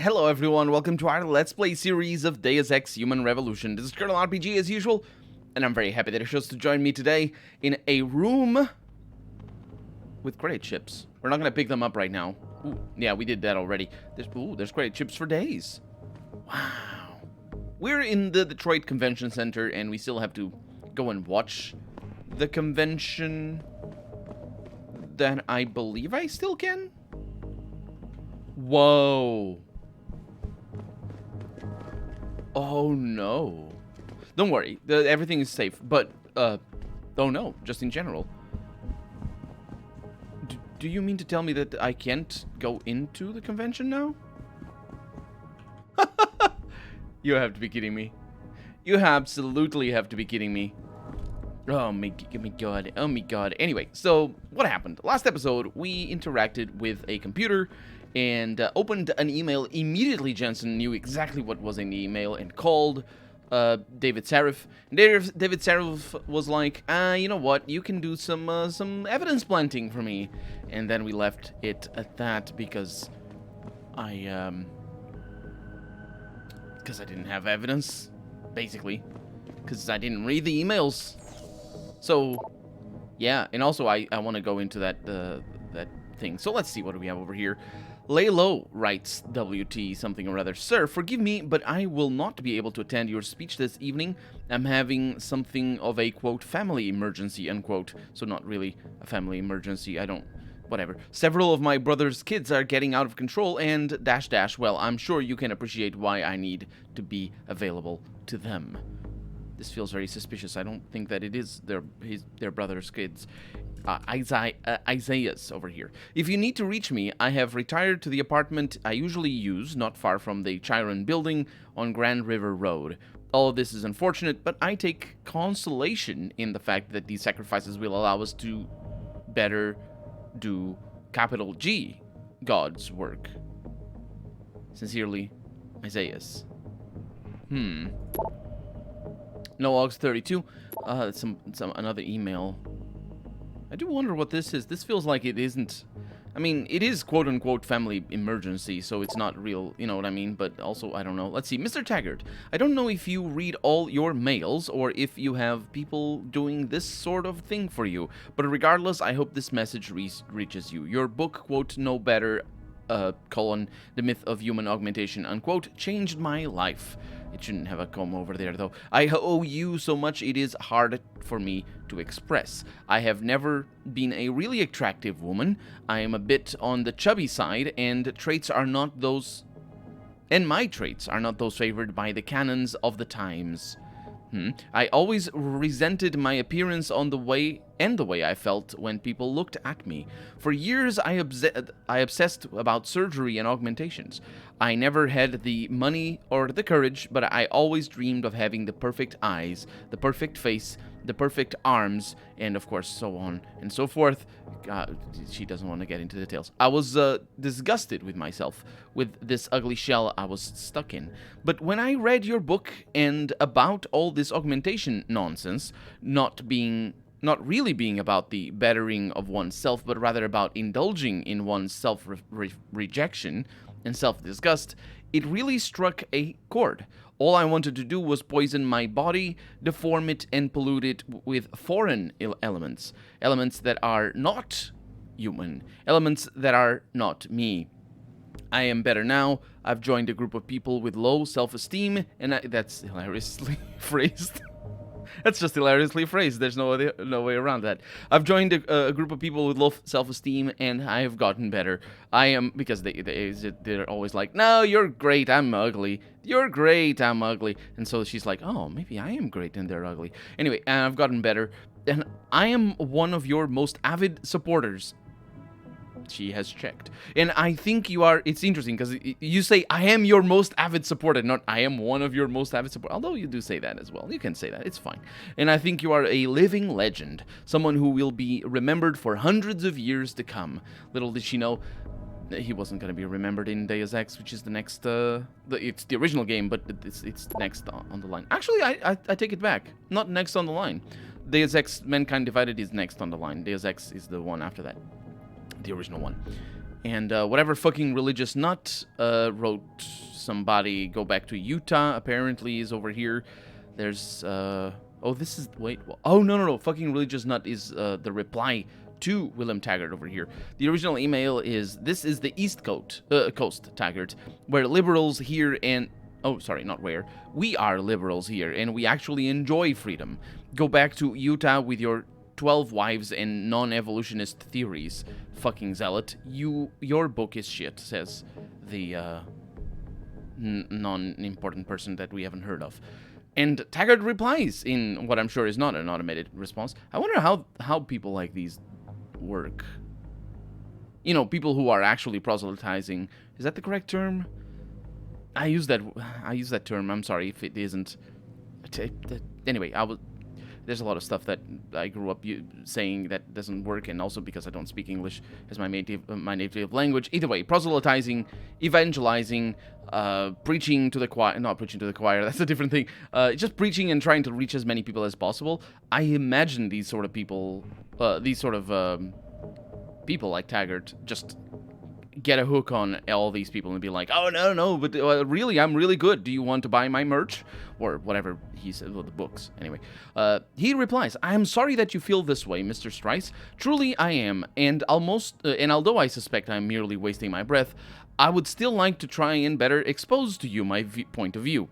Hello everyone, welcome to our Let's Play series of Deus Ex Human Revolution. This is Colonel RPG as usual, and I'm very happy that you chose to join me today in a room with credit chips. We're not going to pick them up right now. Ooh, yeah, we did that already. There's credit chips for days. Wow. We're in the Detroit Convention Center, and we still have to go and watch the convention. Then I believe I still can. Whoa. Oh no. Don't worry, everything is safe, but, oh no, just in general. Do you mean to tell me that I can't go into the convention now? You have to be kidding me. You absolutely have to be kidding me. Oh my god, oh my god. Anyway, so, what happened? Last episode, we interacted with a computer and opened an email. Immediately, Jensen knew exactly what was in the email and called David Sarif. David Sarif was like, you know what, you can do some evidence planting for me. And then we left it at that because I didn't have evidence, basically. Because I didn't read the emails. So, yeah, and also I want to go into that that thing. So let's see, what do we have over here? Lay Low writes WT something or other. Sir, forgive me, but I will not be able to attend your speech this evening. I'm having something of a, quote, family emergency, unquote. So not really a family emergency, whatever. Several of my brother's kids are getting out of control and ... well, I'm sure you can appreciate why I need to be available to them. This feels very suspicious. I don't think that it is their brother's kids. Isaiah's over here. If you need to reach me, I have retired to the apartment I usually use, not far from the Chiron building on Grand River Road. All of this is unfortunate, but I take consolation in the fact that these sacrifices will allow us to better do capital G, God's work. Sincerely, Isaiah's. No Logs 32. Another email. I do wonder what this is. This feels like it isn't. I mean, it is quote-unquote family emergency, so it's not real, you know what I mean? But also, I don't know. Let's see. Mr. Taggart, I don't know if you read all your mails or if you have people doing this sort of thing for you. But regardless, I hope this message reaches you. Your book, quote, No Better, The Myth of Human Augmentation, unquote, changed my life. It shouldn't have a comma over there, though. I owe you so much it is hard for me to express. I have never been a really attractive woman. I am a bit on the chubby side, and my traits are not those favored by the canons of the times. I always resented my appearance the way I felt when people looked at me. For years, I obsessed about surgery and augmentations. I never had the money or the courage, but I always dreamed of having the perfect eyes, the perfect face, the perfect arms, and of course, so on and so forth. She doesn't want to get into details. I was disgusted with myself, with this ugly shell I was stuck in. But when I read your book and about all this augmentation nonsense, not really being about the bettering of oneself, but rather about indulging in one's self-rejection and self-disgust, it really struck a chord. All I wanted to do was poison my body, deform it, and pollute it with foreign elements. Elements that are not human. Elements that are not me. I am better now. I've joined a group of people with low self-esteem, and that's hilariously phrased. That's just hilariously phrased. There's no way around that. I've joined a group of people with low self-esteem, and I have gotten better. I am, because they're always like, no, you're great, I'm ugly. You're great, I'm ugly. And so she's like, oh, maybe I am great and they're ugly. Anyway, I've gotten better, and I am one of your most avid supporters. She has checked. And I think you are, it's interesting because you say, I am your most avid supporter, not I am one of your most avid supporters. Although you do say that as well. You can say that. It's fine. And I think you are a living legend. Someone who will be remembered for hundreds of years to come. Little did she know, he wasn't going to be remembered in Deus Ex, which is the next, it's the original game, but it's next on the line. Actually, I take it back. Not next on the line. Deus Ex Mankind Divided is next on the line. Deus Ex is the one after that. The original one. And whatever fucking religious nut wrote somebody go back to Utah, apparently is over here. There's, oh, this is, wait, oh, no, fucking religious nut is the reply to William Taggart over here. The original email is, this is the East Coast, Taggart, where liberals here and, oh, sorry, not where, we are liberals here, and we actually enjoy freedom. Go back to Utah with your 12 wives and non-evolutionist theories, fucking zealot. Your book is shit, says the non-important person that we haven't heard of. And Taggart replies in what I'm sure is not an automated response. I wonder how people like these work. You know, people who are actually proselytizing. Is that the correct term? I use that term. I'm sorry if it isn't. Anyway, there's a lot of stuff that I grew up saying that doesn't work, and also because I don't speak English as my native language. Either way, proselytizing, evangelizing, preaching to the choir. Not preaching to the choir, that's a different thing. Just preaching and trying to reach as many people as possible. I imagine these sort of people, people like Taggart, just get a hook on all these people and be like, oh, no, but really, I'm really good. Do you want to buy my merch? Or whatever he said, well, the books. Anyway, he replies, I am sorry that you feel this way, Mr. Strice. Truly, I am, and although I suspect I'm merely wasting my breath, I would still like to try and better expose to you my point of view.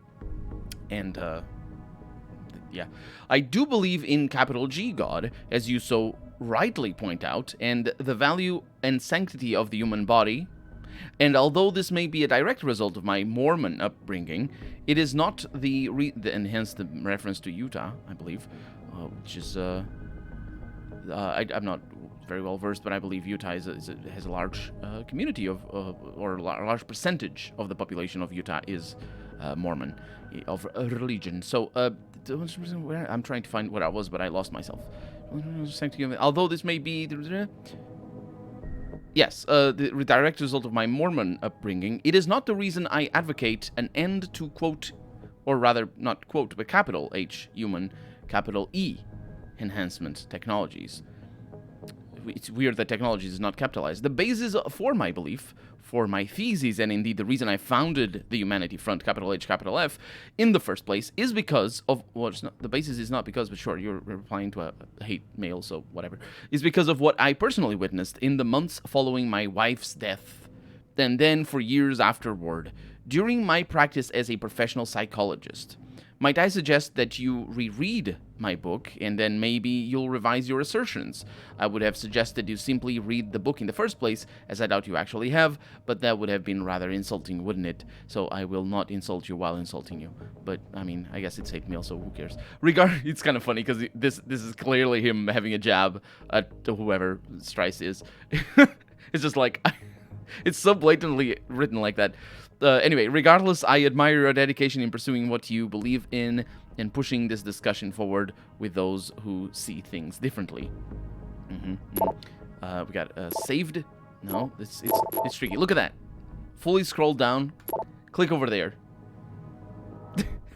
And, yeah. I do believe in capital G God, as you so rightly point out, and the value and sanctity of the human body. And although this may be a direct result of my Mormon upbringing, it is not and hence the reference to Utah, I believe, which is, I'm not very well versed, but I believe Utah has a large community of, or a large percentage of the population of Utah is Mormon, of religion. So, I'm trying to find where I was, but I lost myself. Although this may be... Yes, the direct result of my Mormon upbringing, it is not the reason I advocate an end to, quote, or rather, not quote, but capital H, human, capital E, enhancement technologies. It's weird that technology is not capitalized. The basis for my belief, for my theses, and indeed the reason I founded the Humanity Front, capital H, capital F, in the first place, is because of, well, it's not, the basis is not because, but sure, you're replying to a hate mail, so whatever, is because of what I personally witnessed in the months following my wife's death, and then for years afterward, during my practice as a professional psychologist. Might I suggest that you reread my book, and then maybe you'll revise your assertions? I would have suggested you simply read the book in the first place, as I doubt you actually have, but that would have been rather insulting, wouldn't it? So I will not insult you while insulting you. But, I mean, I guess it's hate mail, so who cares? It's kind of funny, because this is clearly him having a jab at whoever Strice is. It's just like... It's so blatantly written like that. Anyway, regardless, I admire your dedication in pursuing what you believe in and pushing this discussion forward with those who see things differently. We got saved. No, it's tricky. Look at that. Fully scroll down. Click over there.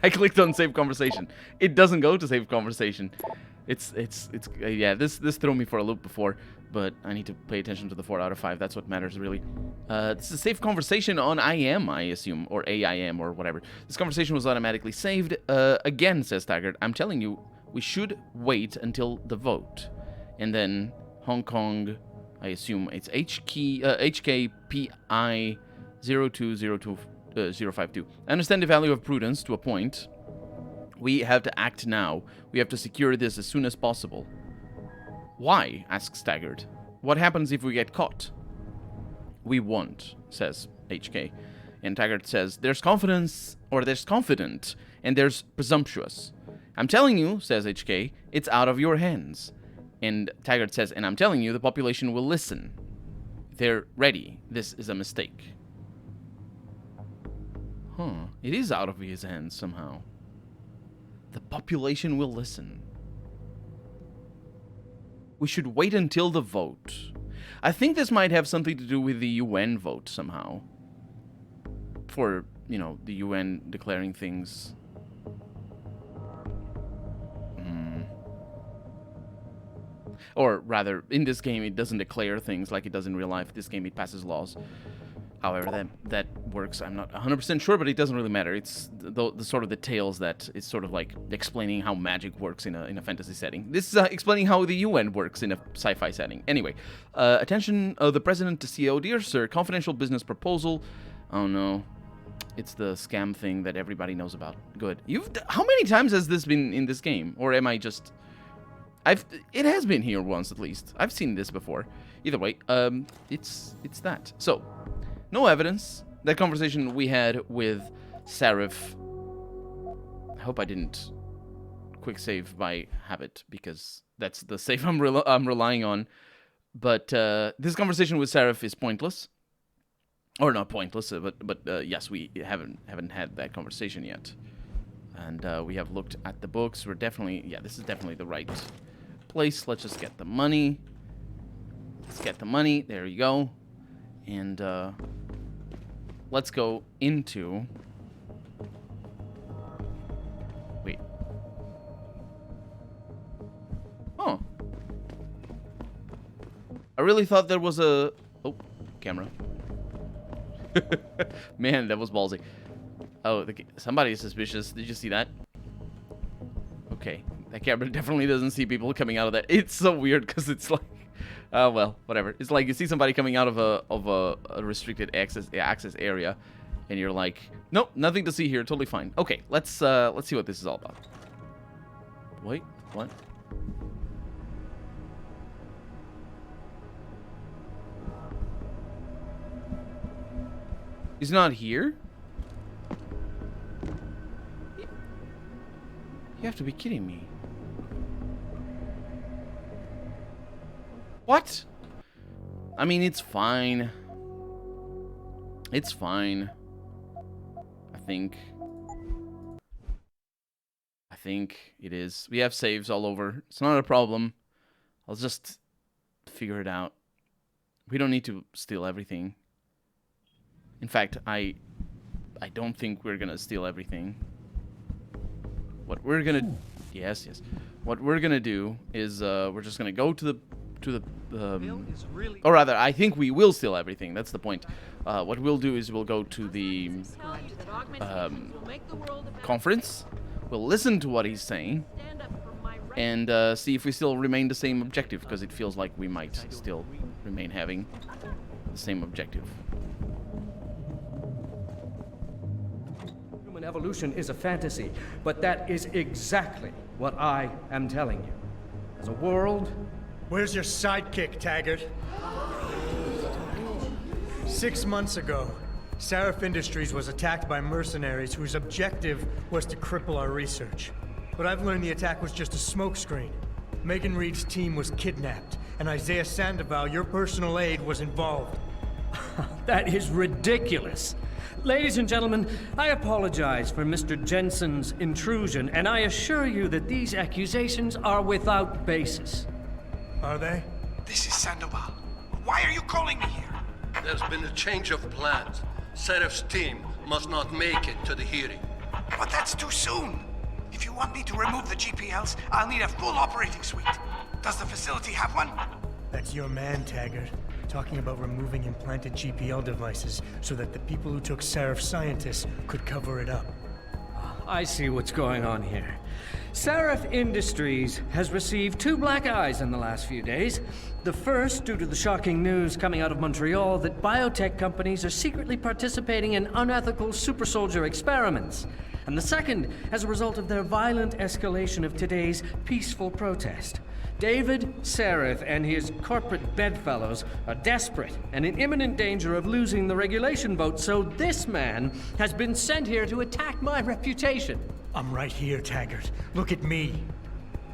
I clicked on save conversation. It doesn't go to save conversation. Yeah, this threw me for a loop before, but I need to pay attention to the 4 out of 5. That's what matters, really. This is a safe conversation on IM, I assume, or AIM, or whatever. This conversation was automatically saved. Again, says Taggart, I'm telling you, we should wait until the vote. And then Hong Kong, I assume it's HKPI 0202052. I understand the value of prudence to a point. We have to act now. We have to secure this as soon as possible. Why? Asks Taggart. What happens if we get caught? We won't, says HK. And Taggart says, there's confidence, or there's confident, and there's presumptuous. I'm telling you, says HK, it's out of your hands. And Taggart says, and I'm telling you, the population will listen. They're ready. This is a mistake. Huh. It is out of his hands somehow. The population will listen. We should wait until the vote. I think this might have something to do with the UN vote somehow. For, you know, the UN declaring things. Or rather, in this game, it doesn't declare things like it does in real life. This game, it passes laws. However, that works. I'm not 100% sure, but it doesn't really matter. It's the sort of details that it's sort of like explaining how magic works in a fantasy setting. This is explaining how the UN works in a sci-fi setting. Anyway, attention, the president to CEO. Dear sir, confidential business proposal. Oh no. It's the scam thing that everybody knows about. Good. How many times has this been in this game? Or am I just... It has been here once at least. I've seen this before. Either way, it's that. So, no evidence. That conversation we had with Seraph. I hope I didn't quick save by habit, because that's the save I'm relying on. But this conversation with Seraph is pointless. Or not pointless, but yes, we haven't had that conversation yet, and we have looked at the books. We're definitely, yeah, this is definitely the right place. Let's just get the money. Let's get the money. There you go, and let's go into. Wait. Oh. I really thought there was a. Oh, camera. Man, that was ballsy. Oh, somebody is suspicious. Did you see that? Okay. That camera definitely doesn't see people coming out of that. It's so weird because it's like... well, whatever. It's like you see somebody coming out of a restricted access area, and you're like, nope, nothing to see here. Totally fine. Okay, let's see what this is all about. Wait, what? He's not here? You have to be kidding me. What? I mean, it's fine. It's fine. I think it is. We have saves all over. It's not a problem. I'll just figure it out. We don't need to steal everything. In fact, I don't think we're gonna steal everything. What we're gonna... Yes. What we're gonna do is we're just gonna go to the or rather, I think we will steal everything. That's the point. What we'll do is we'll go to the conference. We'll listen to what he's saying and see if we still remain the same objective, because it feels like we might still remain having the same objective. Human evolution is a fantasy, but that is exactly what I am telling you. As a world... Where's your sidekick, Taggart? 6 months ago, Seraph Industries was attacked by mercenaries whose objective was to cripple our research. But I've learned the attack was just a smokescreen. Megan Reed's team was kidnapped, and Isaiah Sandoval, your personal aide, was involved. That is ridiculous. Ladies and gentlemen, I apologize for Mr. Jensen's intrusion, and I assure you that these accusations are without basis. Are they? This is Sandoval. Why are you calling me here? There's been a change of plans. Seraph's team must not make it to the hearing. But that's too soon. If you want me to remove the GPLs, I'll need a full operating suite. Does the facility have one? That's your man, Taggart. Talking about removing implanted GPL devices so that the people who took Seraph scientists could cover it up. I see what's going on here. Seraph Industries has received 2 black eyes in the last few days. The first, due to the shocking news coming out of Montreal that biotech companies are secretly participating in unethical super soldier experiments. And the second, as a result of their violent escalation of today's peaceful protest. David Seraph and his corporate bedfellows are desperate and in imminent danger of losing the regulation vote, so this man has been sent here to attack my reputation. I'm right here, Taggart. Look at me.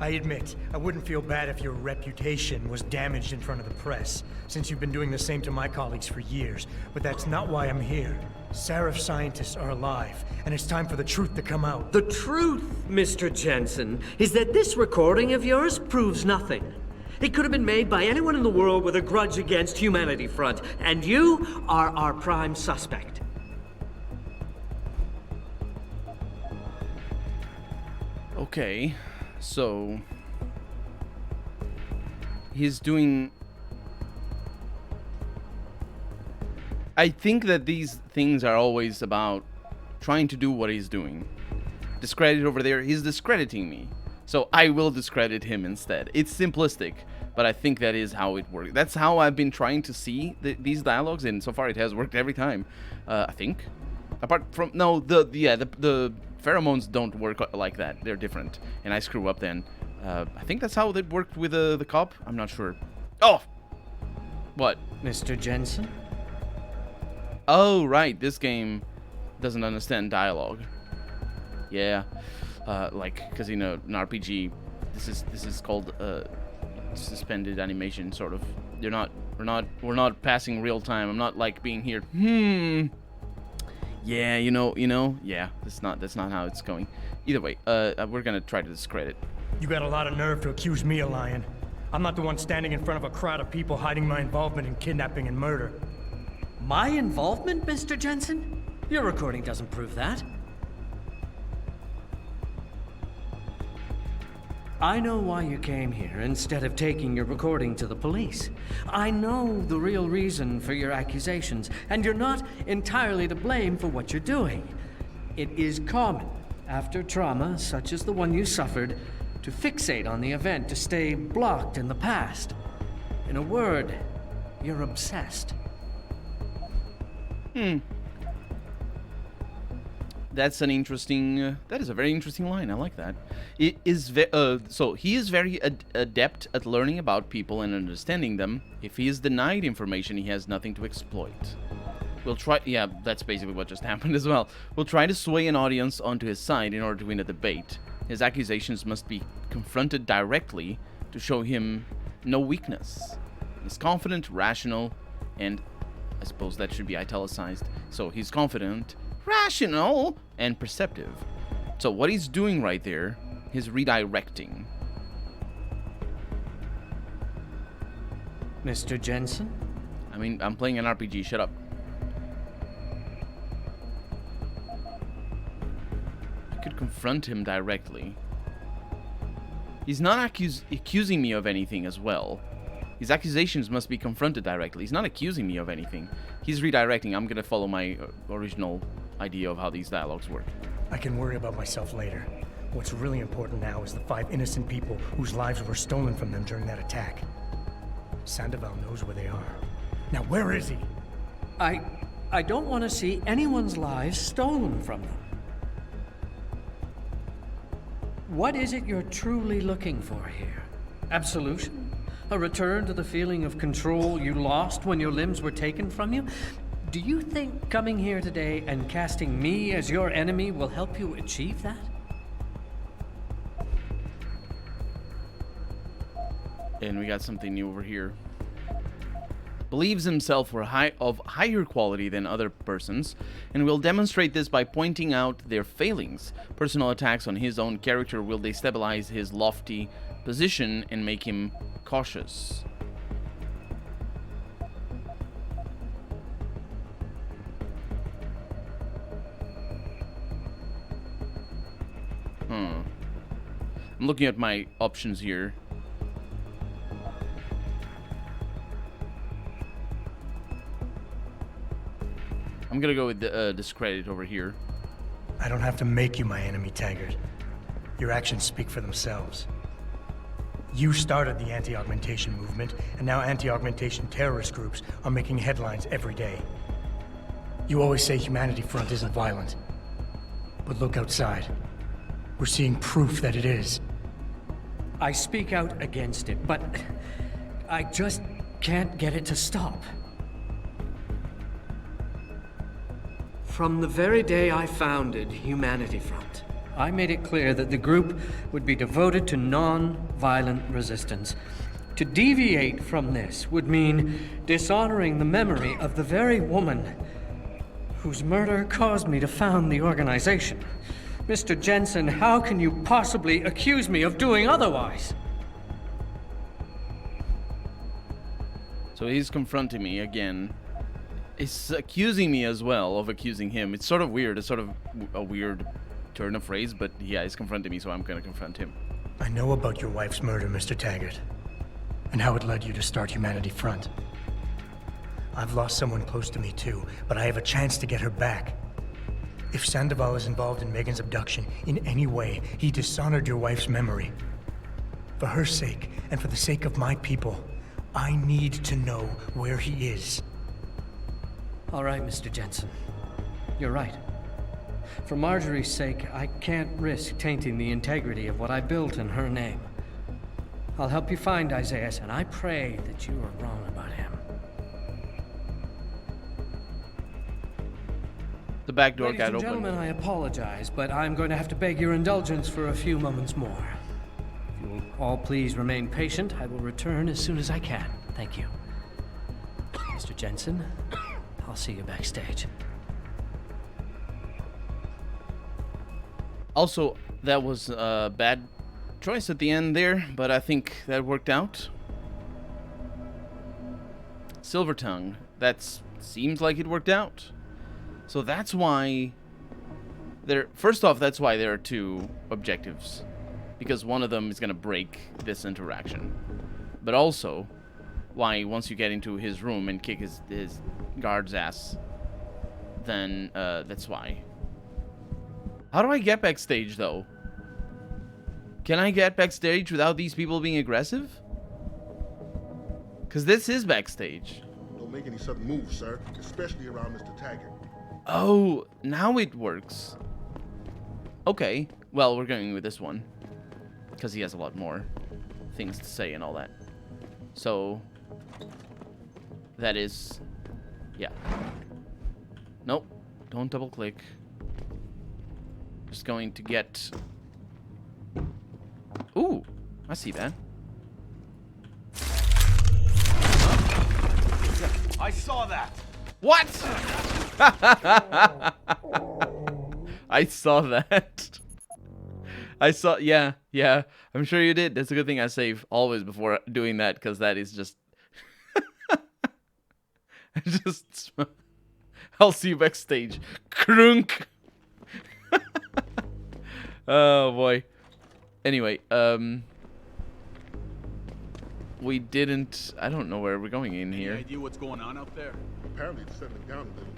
I admit, I wouldn't feel bad if your reputation was damaged in front of the press, since you've been doing the same to my colleagues for years, but that's not why I'm here. Seraph scientists are alive, and it's time for the truth to come out. The truth, Mr. Jensen, is that this recording of yours proves nothing. It could have been made by anyone in the world with a grudge against Humanity Front, and you are our prime suspect. Okay, so he's doing... I think that these things are always about trying to do what he's doing. Discredit over there, he's discrediting me. So I will discredit him instead. It's simplistic, but I think that is how it works. That's how I've been trying to see these dialogues, and so far it has worked every time. I think. Apart from... No, the pheromones don't work like that. They're different. And I screw up then. I think that's how it worked with the cop. I'm not sure. Oh! What? Mr. Jensen? Oh, right. This game doesn't understand dialogue. Yeah. Like, because, you know, an RPG, this is called suspended animation, sort of. We're not passing real time. I'm not like being here. Yeah, you know. Yeah, that's not how it's going. Either way, we're gonna try to discredit. You got a lot of nerve to accuse me of lying. I'm not the one standing in front of a crowd of people hiding my involvement in kidnapping and murder. My involvement, Mr. Jensen? Your recording doesn't prove that. I know why you came here instead of taking your recording to the police. I know the real reason for your accusations, and you're not entirely to blame for what you're doing. It is common, after trauma such as the one you suffered, to fixate on the event, to stay blocked in the past. In a word, you're obsessed. That's an interesting. That is a very interesting line. I like that. It is so he is very adept at learning about people and understanding them. If he is denied information, he has nothing to exploit. We'll try. Yeah, that's basically what just happened as well. We'll try to sway an audience onto his side in order to win a debate. His accusations must be confronted directly to show him no weakness. He's confident, rational, and I suppose that should be italicized. So he's confident, rational, and perceptive. So what he's doing right there is redirecting. Mr. Jensen? I mean, I'm playing an RPG, shut up. I could confront him directly. He's not accusing me of anything as well. His accusations must be confronted directly. He's not accusing me of anything. He's redirecting. I'm gonna follow my original idea of how these dialogues work. I can worry about myself later. What's really important now is the 5 innocent people whose lives were stolen from them during that attack. Sandoval knows where they are. Now where is he? I don't want to see anyone's lives stolen from them. What is it you're truly looking for here? Absolution? A return to the feeling of control you lost when your limbs were taken from you? Do you think coming here today and casting me as your enemy will help you achieve that? And we got something new over here. Believes himself of higher quality than other persons, and will demonstrate this by pointing out their failings. Personal attacks on his own character will destabilize his lofty position and make him cautious. I'm looking at my options here. I'm gonna go with the discredit over here. I don't have to make you my enemy, Taggart. Your actions speak for themselves. You started the anti-augmentation movement, and now anti-augmentation terrorist groups are making headlines every day. You always say Humanity Front isn't violent. But look outside. We're seeing proof that it is. I speak out against it, but I just can't get it to stop. From the very day I founded Humanity Front, I made it clear that the group would be devoted to non-violent resistance. To deviate from this would mean dishonoring the memory of the very woman whose murder caused me to found the organization. Mr. Jensen, how can you possibly accuse me of doing otherwise? So he's confronting me again. He's accusing me as well of accusing him. It's sort of weird. It's sort of a weird turn of phrase, but yeah, he's confronting me, so I'm gonna confront him. I know about your wife's murder, Mr. Taggart. and how it led you to start Humanity Front. I've lost someone close to me too, but I have a chance to get her back. If Sandoval is involved in Megan's abduction in any way, he dishonored your wife's memory. For her sake, and for the sake of my people, I need to know where he is. All right, Mr. Jensen. You're right. For Marjorie's sake, I can't risk tainting the integrity of what I built in her name. I'll help you find Isaiah, and I pray that you are wrong about him. The back door Ladies got and open. gentlemen, I apologize, but I'm going to have to beg your indulgence for a few moments more. If you will all please remain patient, I will return as soon as I can. Thank you. Mr. Jensen, I'll see you backstage. Also, that was a bad choice at the end there, but I think that worked out. Silver Tongue. That seems like it worked out. So that's why first off, that's why there are two objectives. Because one of them is going to break this interaction. But also, why once you get into his room and kick his guard's ass, then that's why. How do I get backstage, though? Can I get backstage without these people being aggressive? Because this is backstage. Don't make any sudden moves, sir, especially around Mr. Taggart. Oh, now it works. Okay, well, we're going with this one. Because he has a lot more things to say and all that. So, that is... yeah. Nope, don't double click. Just going to get... ooh, I see that. I saw that. What? I saw that. Yeah. I'm sure you did. That's a good thing I save always before doing that, because that is just... I'll see you backstage. Krunk. Oh, boy. Anyway, we didn't... I don't know where we're going in here. Any idea what's going on out there? Apparently it's settling down a little.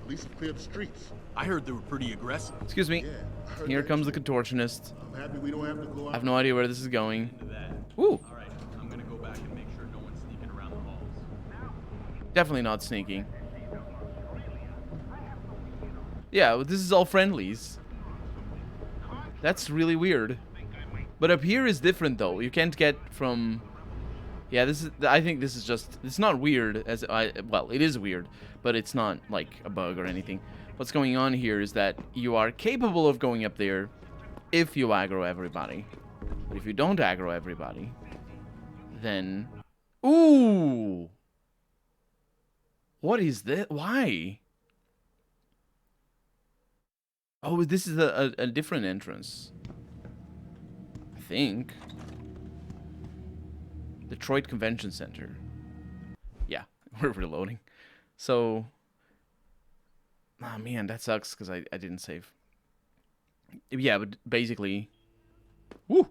Police have cleared the streets. I heard they were pretty aggressive. Excuse me. Yeah, I heard Here that comes the too. contortionist. I'm happy we don't have to go I out. have no idea where this is going. Into that. Ooh, All right, I'm gonna go back and make sure no one's sneaking around the halls. definitely not sneaking. Yeah, well, this is all friendlies. That's really weird. But up here is different, though. You can't get from... yeah, this is... I think this is just... it's not weird as well, it is weird, but it's not like a bug or anything. What's going on here is that you are capable of going up there if you aggro everybody. But if you don't aggro everybody, then... ooh! What is this? Why? Oh, this is a different entrance. I think. Detroit Convention Center. Yeah, we're reloading. So... oh, man, that sucks because I didn't save. Yeah, but basically... woo!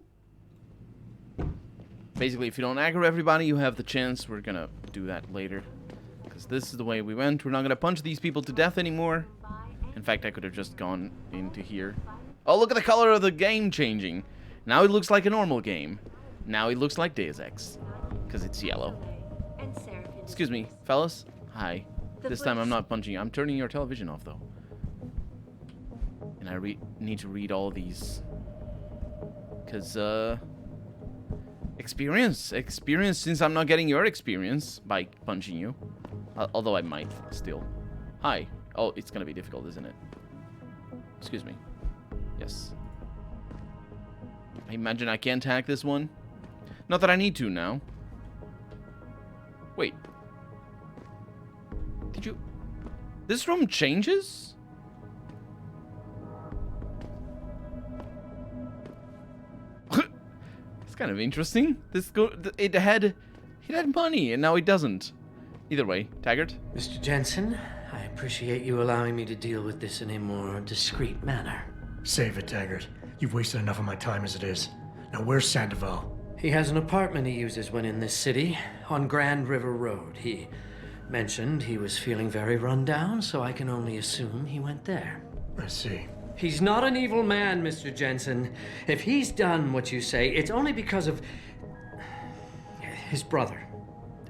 Basically, if you don't aggro everybody, you have the chance. We're gonna do that later. Because this is the way we went. We're not gonna punch these people to death anymore. In fact, I could have just gone into here. Oh, look at the color of the game changing. Now it looks like a normal game. Now it looks like Deus Ex. Because it's yellow. Excuse me, fellas. Hi. This time I'm not punching you. I'm turning your television off, though. And I need to read all these. Because, experience, since I'm not getting your experience by punching you. Although I might, still. Hi. Oh, it's gonna be difficult, isn't it? Excuse me. Yes. I imagine I can't hack this one. Not that I need to now. Wait. Did you... this room changes? It's kind of interesting. It had money, and now it doesn't. Either way, Taggart. Mr. Jensen, I appreciate you allowing me to deal with this in a more discreet manner. Save it, Taggart. You've wasted enough of my time as it is. Now where's Sandoval? He has an apartment he uses when in this city, on Grand River Road. He mentioned he was feeling very run down, so I can only assume he went there. I see. He's not an evil man, Mr. Jensen. If he's done what you say, it's only because of his brother,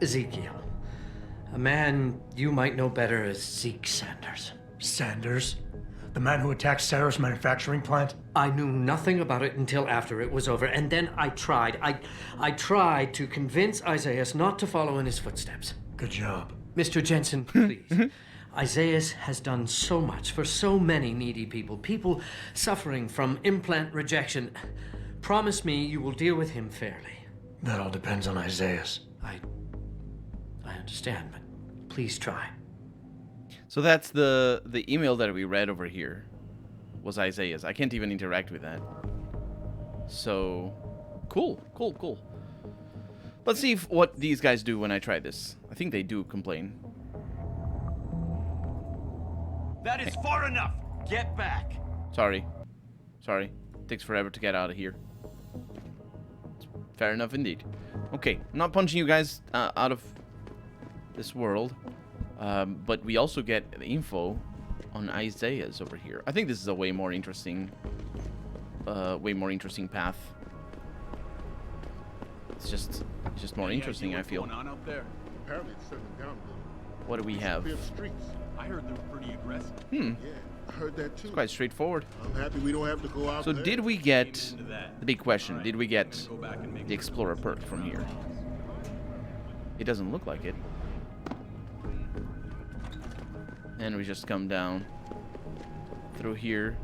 Ezekiel. A man you might know better as Zeke Sanders. Sanders? The man who attacked Sarah's manufacturing plant? I knew nothing about it until after it was over, and then I tried. I tried to convince Isaiah not to follow in his footsteps. Good job. Mr. Jensen, please. Isaiah has done so much for so many needy people, people suffering from implant rejection. Promise me you will deal with him fairly. That all depends on Isaiah's. I understand, but please try. So that's the email that we read over here was Isaiah's. I can't even interact with that. So, cool. Let's see what these guys do when I try this. I think they do complain. That is far enough. Get back. Sorry. Takes forever to get out of here. Fair enough indeed. Okay, I'm not punching you guys out of this world. But we also get the info on Isaiah's over here. I think this is a way more interesting path. It's just more interesting, I feel. What's going on out there? Apparently it's settling down a little. What do we have? Clear the streets. I heard they were pretty aggressive. Yeah, I heard that too. It's quite straightforward. I'm happy we don't have to go out So there. did we get Into that. the big question? Did we get Go back and make the Explorer perk from here? It doesn't look like it. And we just come down through here.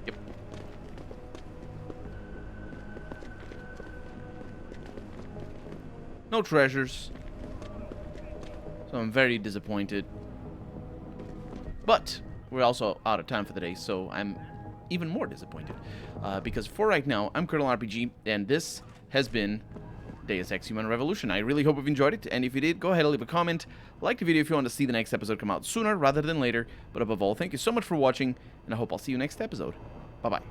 Yep. No treasures. So I'm very disappointed. But we're also out of time for the day, so I'm even more disappointed. Because for right now, I'm Colonel RPG, and this has been Deus Ex Human Revolution. I really hope you've enjoyed it, and if you did, go ahead and leave a comment. Like the video if you want to see the next episode come out sooner rather than later. But above all, thank you so much for watching, and I hope I'll see you next episode. Bye-bye.